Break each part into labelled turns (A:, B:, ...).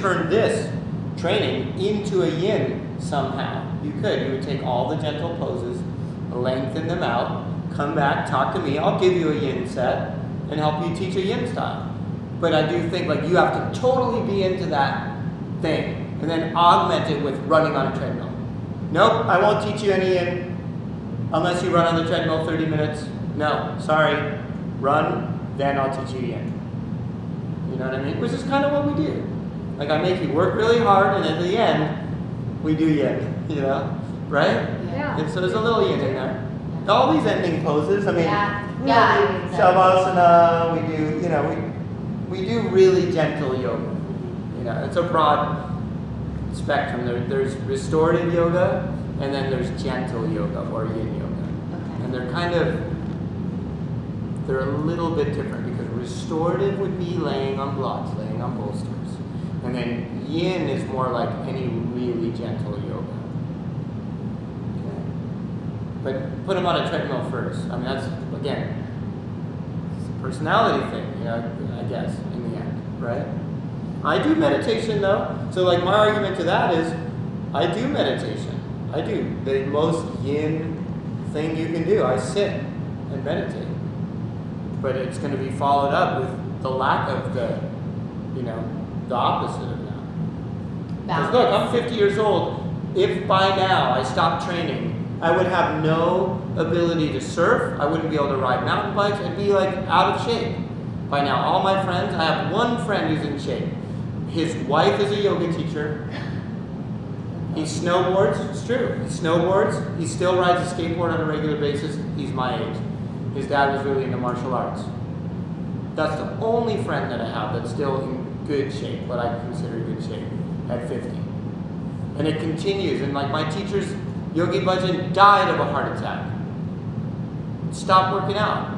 A: turn this training into a yin somehow. You could. You would take all the gentle poses, lengthen them out, come back, talk to me. I'll give you a yin set and help you teach a yin style. But I do think like you have to totally be into that thing and then augment it with running on a treadmill. Nope, I won't teach you any yin unless you run on the treadmill 30 minutes. No, sorry. Run, then I'll teach you yin. You know what I mean? Which is kind of what we do. Like I make you work really hard, and at the end, we do yin. You know, right?
B: Yeah.
A: And so there's a little yin in there. All these ending poses. I mean,
B: Yeah.
A: shavasana. We do. You know, we do really gentle yoga. You know, it's a broad spectrum. There's restorative yoga, and then there's gentle yoga or yin yoga, and they're a little bit different because restorative would be laying on blocks, laying on bolsters, and then yin is more like any really gentle yoga. Okay, but put them on a treadmill first. I mean, that's again, it's a personality thing, you know. I guess in the end, right? I do meditation though, so like my argument to that is, I do meditation. I do the most yin thing you can do. I sit and meditate. But it's going to be followed up with the lack of the opposite of that. Because look, I'm 50 years old. If by now I stopped training, I would have no ability to surf. I wouldn't be able to ride mountain bikes. I'd be like out of shape. By now, all my friends, I have one friend who's in shape. His wife is a yoga teacher. He snowboards. It's true. He snowboards. He still rides a skateboard on a regular basis. He's my age. His dad was really into martial arts. That's the only friend that I have that's still in good shape, what I consider good shape, at 50. And it continues. And like my teacher's Yogi Bhajan died of a heart attack. Stopped working out.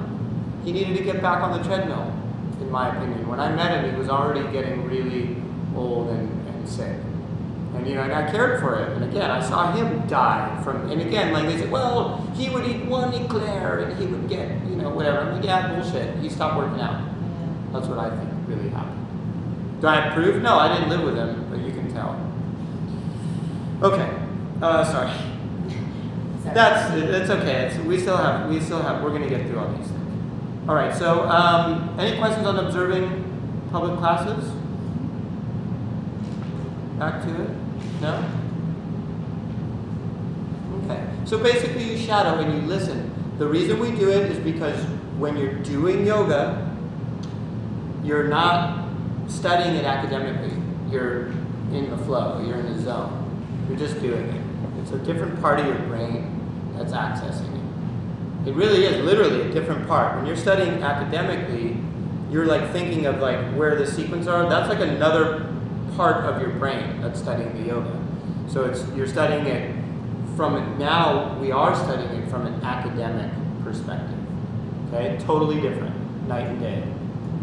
A: He needed to get back on the treadmill, in my opinion. When I met him, he was already getting really old and sick. And I cared for it. And again, I saw him die from, and again, like they said, well, he would eat one eclair and he would get, whatever. I'm like, yeah, bullshit. He stopped working out. That's what I think really happened. Do I have proof? No, I didn't live with him, but you can tell. Okay. Sorry. That's okay. We still have, we're going to get through all these things. All right, so any questions on observing public classes? Back to it? No? Okay. So basically you shadow and you listen. The reason we do it is because when you're doing yoga, you're not studying it academically. You're in the flow. You're in the zone. You're just doing it. It's a different part of your brain that's accessing it. It really is literally a different part. When you're studying academically, you're like thinking of like where the sequences are. That's like another part of your brain that's studying the yoga. So you're studying it we are studying it from an academic perspective. Okay? Totally different, night and day.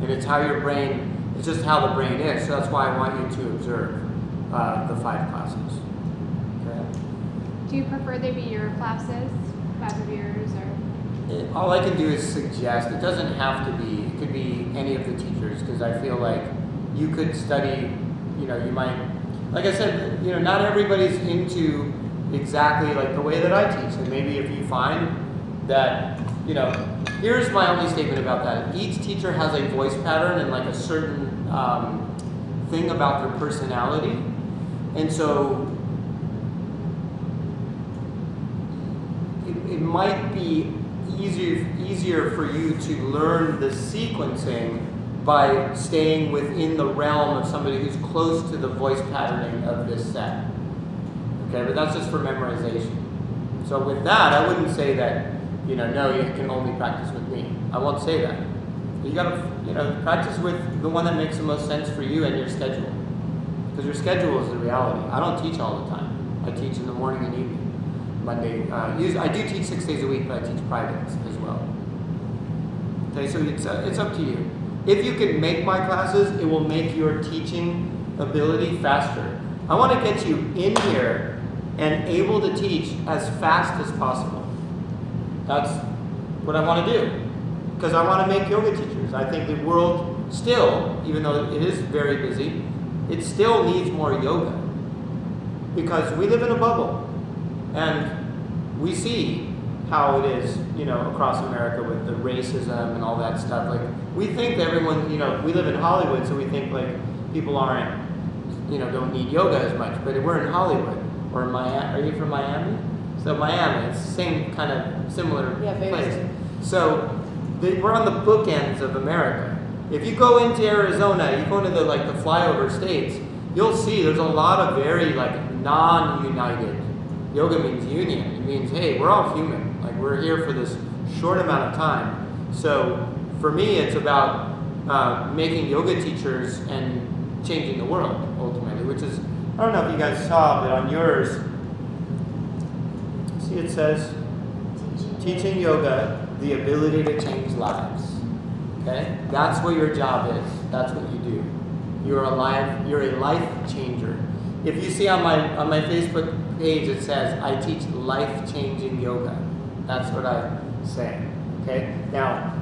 A: And it's just how the brain is. So that's why I want you to observe the 5 classes. Okay?
C: Do you prefer they be your classes, 5 of yours, or?
A: All I can do is suggest. It doesn't have to be. It could be any of the teachers, because I feel like you could study, you might, like I said, not everybody's into exactly like the way that I teach. And maybe if you find that, here's my only statement about that. Each teacher has a voice pattern and like a certain thing about their personality. And so it might be easier for you to learn the sequencing by staying within the realm of somebody who's close to the voice patterning of this set. Okay, but that's just for memorization. So with that, I wouldn't say that, no, you can only practice with me. I won't say that. You gotta, practice with the one that makes the most sense for you and your schedule. Because your schedule is the reality. I don't teach all the time. I teach in the morning and evening. Monday, I do teach 6 days a week, but I teach privates as well. Okay, so it's up to you. If you can make my classes, it will make your teaching ability faster. I want to get you in here and able to teach as fast as possible. That's what I want to do. Because I want to make yoga teachers. I think the world still, even though it is very busy, it still needs more yoga. Because we live in a bubble. And we see how it is, across America with the racism and all that stuff. Like, we think that everyone, we live in Hollywood, so we think like people aren't, don't need yoga as much. But we're in Hollywood. Or Miami. Are you from Miami? So Miami, it's the same kind of similar place. So we're on the bookends of America. If you go into Arizona, you go into the flyover states, you'll see there's a lot of very non-united. Yoga means union. It means, hey, we're all human. Like, we're here for this short amount of time. So for me, it's about making yoga teachers and changing the world ultimately, which is, I don't know if you guys saw, but on yours, see it says, teaching yoga, the ability to change lives. Okay? That's what your job is. That's what you do. You're a life changer. If you see on my Facebook page, it says, I teach life-changing yoga. That's what I say. Okay? Now,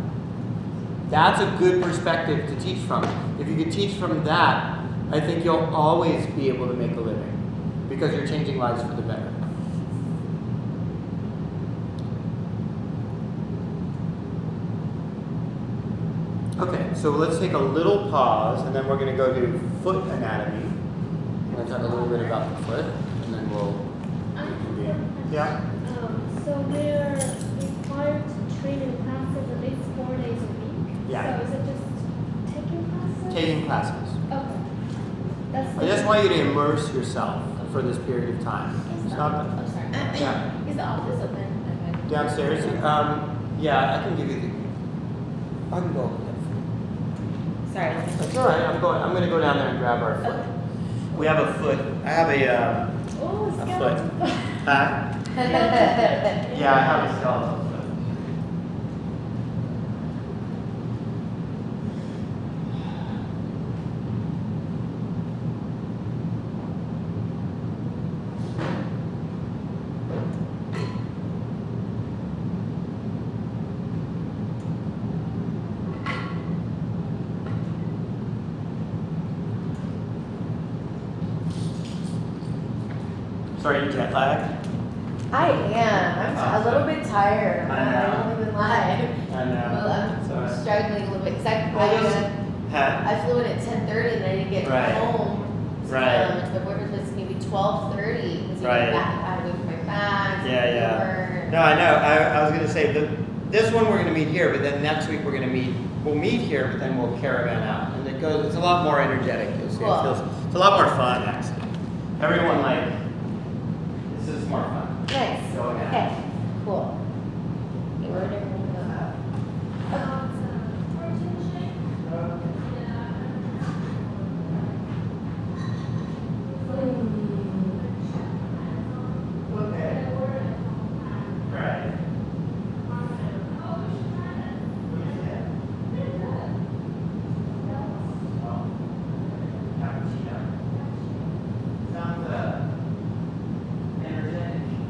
A: that's a good perspective to teach from. If you could teach from that, I think you'll always be able to make a living because you're changing lives for the better. Okay, so let's take a little pause, and then we're going to go to foot anatomy. I'm going to talk a little bit about the foot, and then we'll reconvene. Yeah?
B: So we're required to train in classes at least 4 days a week?
A: Yeah.
B: So is it just taking classes?
A: Taking classes.
B: Okay.
A: I just want you to immerse yourself for this period of time. It's not
D: I'm sorry.
A: Yeah.
D: Is the office open? Okay.
A: downstairs. Yeah, I can give you the. I can go over there.
D: Sorry.
A: That's all right. I'm going to go down there and grab our foot.
D: Okay.
A: We have a foot. I have a
B: Oh,
A: foot.
B: skeleton.
A: Huh? Yeah, I have a skeleton foot. Sorry, you jet lag?
D: I am. I'm a little bit tired.
A: I know.
D: I won't even lie.
A: I know.
D: Well,
A: It's all right.
D: I'm struggling a little bit.
A: Huh?
D: I flew in at 10:30 and I didn't get
A: Right.
D: home.
A: Right.
D: The board was maybe 12:30 because
A: Right.
D: I had to wait for my bags.
A: Yeah. No, I know. I was going to say this one we're going to meet here, but then next week we'll meet here, but then we'll caravan out, and it's a lot more energetic. You'll see.
D: Cool.
A: It's a lot more fun actually. Everyone this is more fun.
D: Nice.
A: Going out.
D: Okay. Cool. Okay, where did everyone go?
A: Okay. Right. Cappuccino. Sounds energetic.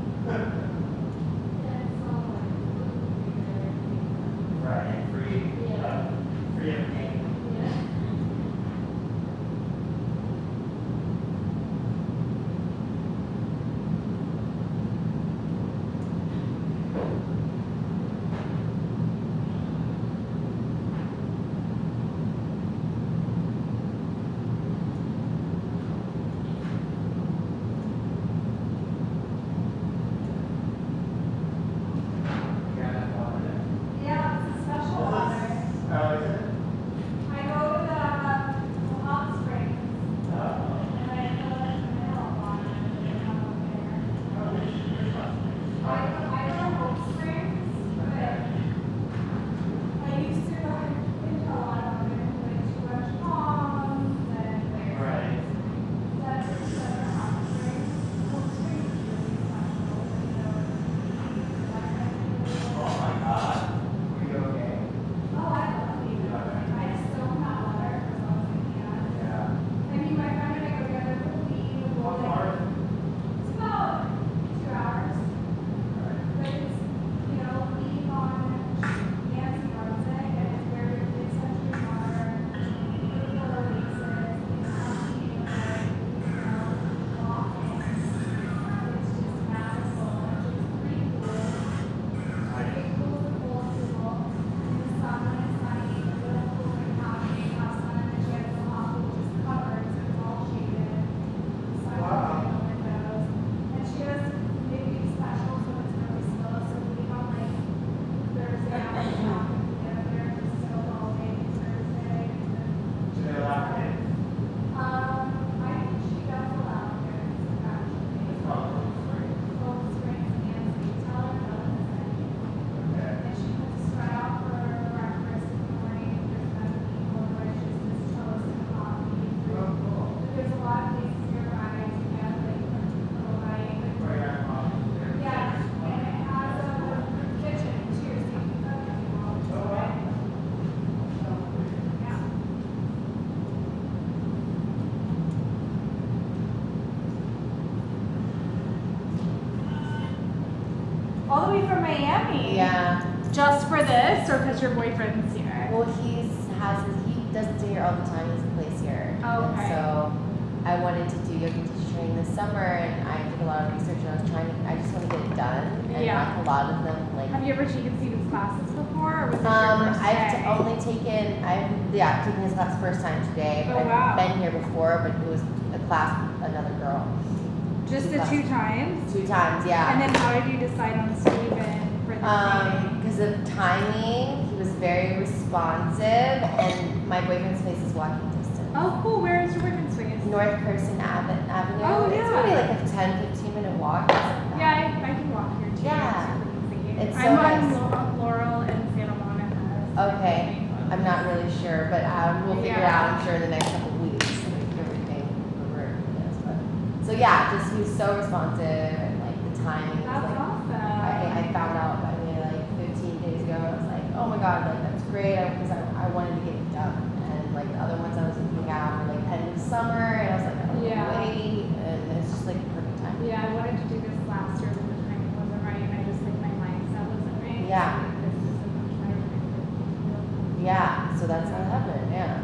C: All the way from Miami.
D: Yeah.
C: Just for this, or because your boyfriend's here?
D: Well, he doesn't stay here all the time. He has a place here.
C: Oh,
D: And
C: okay.
D: so I wanted to do yoga teacher training this summer, and I did a lot of research, and I just want to get it done. And
C: Yeah.
D: like a lot of them, like.
C: Have you ever taken Steven's classes before, or was this your first
D: I've
C: day?
D: only taken, taken his class first time today.
C: Oh, wow.
D: I've been here before, but it was a class with another girl.
C: Just the 2 times?
D: 2 times, yeah.
C: And then how did you decide on Steven for the training?
D: Because of timing, he was very responsive, and my boyfriend's place is walking distance.
C: Oh, cool. Where is your boyfriend's place?
D: North Carson Avenue.
C: Oh,
D: It's
C: yeah.
D: only like a 10-15 minute walk.
C: Yeah, I can walk here too.
D: Yeah.
C: It's super easy.
D: It's so
C: I'm
D: nice.
C: on Laurel and Santa Monica.
D: Okay. I'm not really sure, but we'll figure it
C: Yeah.
D: out, I'm sure, in the next couple of weeks. Like everything over. Yes, but. So yeah, just he was so responsive, and like the timing. was,
C: That's
D: like,
C: awesome.
D: I found out about it like 15 days ago. I was like, oh my god, like that's great, because I wanted to get it done. And like the other ones I was looking at were like end of summer, and I was like, oh
C: Yeah.
D: wait, and it's just like the perfect time.
C: Yeah, I wanted to do this last year, but the timing wasn't right, and I just like my mindset wasn't right.
D: Yeah.
C: So, like, this is a much better time.
D: Yeah, so that's how it happened. Yeah.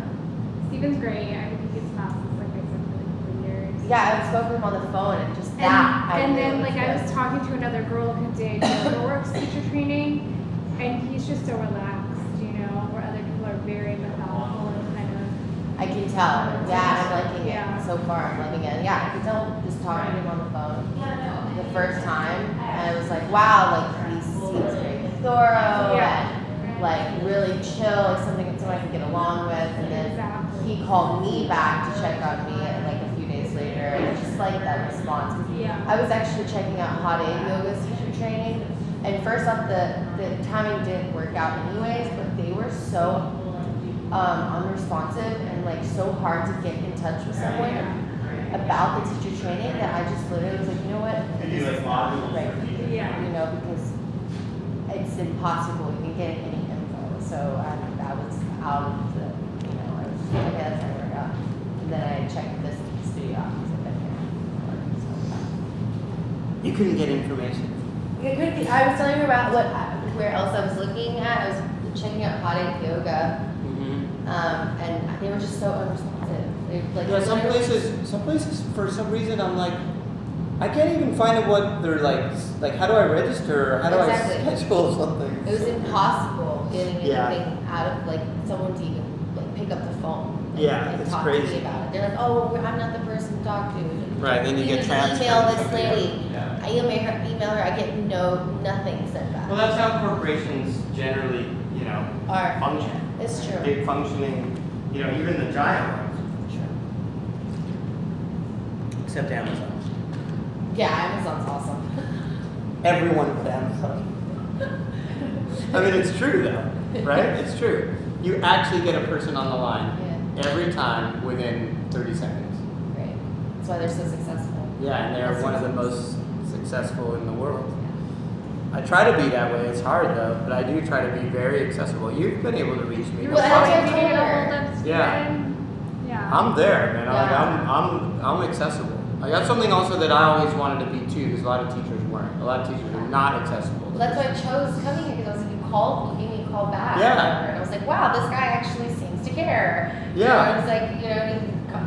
C: Steven's great. I think he gets classes, like I said, for years.
D: Yeah, I spoke with him on the phone, and just
C: And,
D: that.
C: and
D: knew
C: then
D: it
C: like I
D: good.
C: was talking to another girl who did yoga works teacher training, and he's just so relaxed, you know, where other people are very methodical and kind of.
D: I can tell. Yeah, I'm liking
C: Yeah.
D: it so far. I'm loving it. Yeah, I can tell just talking to him on the phone the first time, and I was like, wow, like he seems very thorough
C: Yeah.
D: and like really chill, like someone I can get along with. And then
C: Exactly.
D: he called me back to check on me, and like a few days later, and just like that response. 'Cause
C: Yeah.
D: I was actually checking out Hot Aid Yoga's teacher training, and first off, the timing didn't work out anyways, but they were so unresponsive and like so hard to get in touch with someone about the teacher training that I just literally was like, you know what? This is not right for you.
C: Yeah.
D: You know, because it's impossible. You can get any info. So that was out of the, you know, I was just like, okay, that's not gonna work out. And then I checked this studio out because I've been here before. So.
A: You couldn't get information.
D: I was telling you about where else I was looking at. I was checking out Hot Aid Yoga, and they were just so unresponsive. They like
A: Yeah, some places for some reason I'm like, I can't even find out what they're like how do I register? Or how do
D: Exactly.
A: I schedule something?
D: It was impossible getting
A: Yeah.
D: anything out of like someone to even like pick up the phone.
A: Yeah,
D: and
A: it's
D: talk to
A: crazy.
D: me about it. They're like, oh, I'm not the person to talk to.
A: Right, then you get
D: need to
A: transferred
D: email
A: to
D: this
A: somebody
D: lady.
A: else. Yeah.
D: I email her. I get nothing sent back.
A: Well, that's how corporations generally,
D: Or
A: function.
D: it's true.
A: Big functioning, even the giant ones. Except Amazon.
D: Yeah, Amazon's awesome.
A: Everyone but Amazon. I mean, it's true though, right? It's true. You actually get a person on the line every time within 30 seconds.
D: Great. That's why they're so successful.
A: Yeah, and they're one of the most successful in the world. I try to be that way. It's hard though, but I do try to be very accessible. You've been able to reach me.
C: You
A: No
C: were
D: Well,
A: problem.
D: that's
C: able to get a
D: her.
C: hold of Steven?
A: Yeah.
C: Yeah.
A: I'm there, man.
D: Yeah.
A: I'm accessible. Like, that's something also that I always wanted to be too, because a lot of teachers weren't. A lot of teachers are not accessible.
D: Well, that's why I chose coming here because I was like, you gave me a call back.
A: Yeah.
D: And I was like, wow, this guy actually seems to care.
A: Yeah.
D: I was like,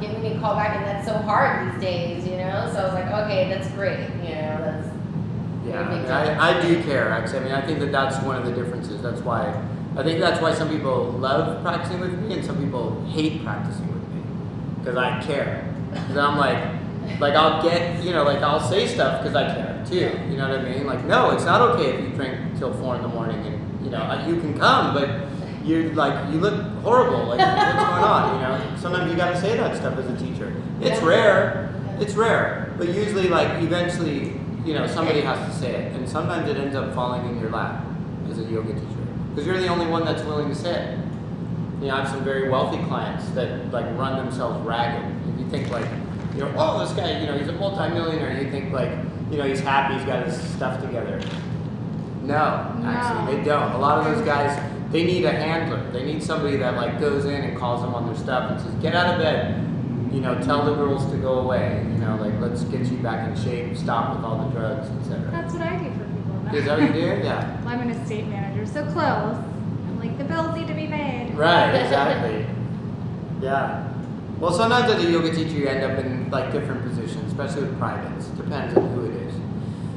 D: giving me a call back, and that's so hard these days, So I was like, okay, that's great, that's.
A: Yeah,
D: very big
A: I do care. Actually, I mean, I think that that's one of the differences. I think that's why some people love practicing with me and some people hate practicing with me, because I care. Because I'm like I'll get, I'll say stuff because I care too. You know what I mean? Like, no, it's not okay if you drink till 4 in the morning, and you can come, but you look horrible. Like, what's going on? Sometimes you got to say that stuff as a teacher. It's rare. It's rare, but usually, eventually, somebody has to say it, and sometimes it ends up falling in your lap as a yoga teacher, because you're the only one that's willing to say it. I have some very wealthy clients that run themselves ragged. If you think oh, this guy, he's a multi-millionaire, you think he's happy, he's got his stuff together. No, actually, they don't. A lot of those guys, they need a handler. They need somebody that goes in and calls them on their stuff and says, get out of bed. Tell the girls to go away. Let's get you back in shape. Stop with all the drugs, etc.
C: That's what I do for people. No.
A: Is that what you do? Yeah.
C: Well, I'm an estate manager, so close. I'm like, the bills need to be paid.
A: Right, exactly. Yeah. Well, sometimes as a yoga teacher, you end up in like different positions, especially with privates. Depends on who it is.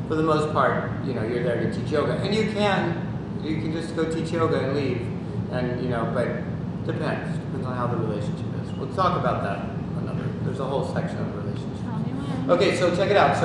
A: For the most part, you know, you're there to teach yoga, and you can just go teach yoga and leave, and you know, but depends on how the relationship is. We'll talk about that another. There's a whole section on the relationship.
C: Tell me more.
A: Okay, so check it out. So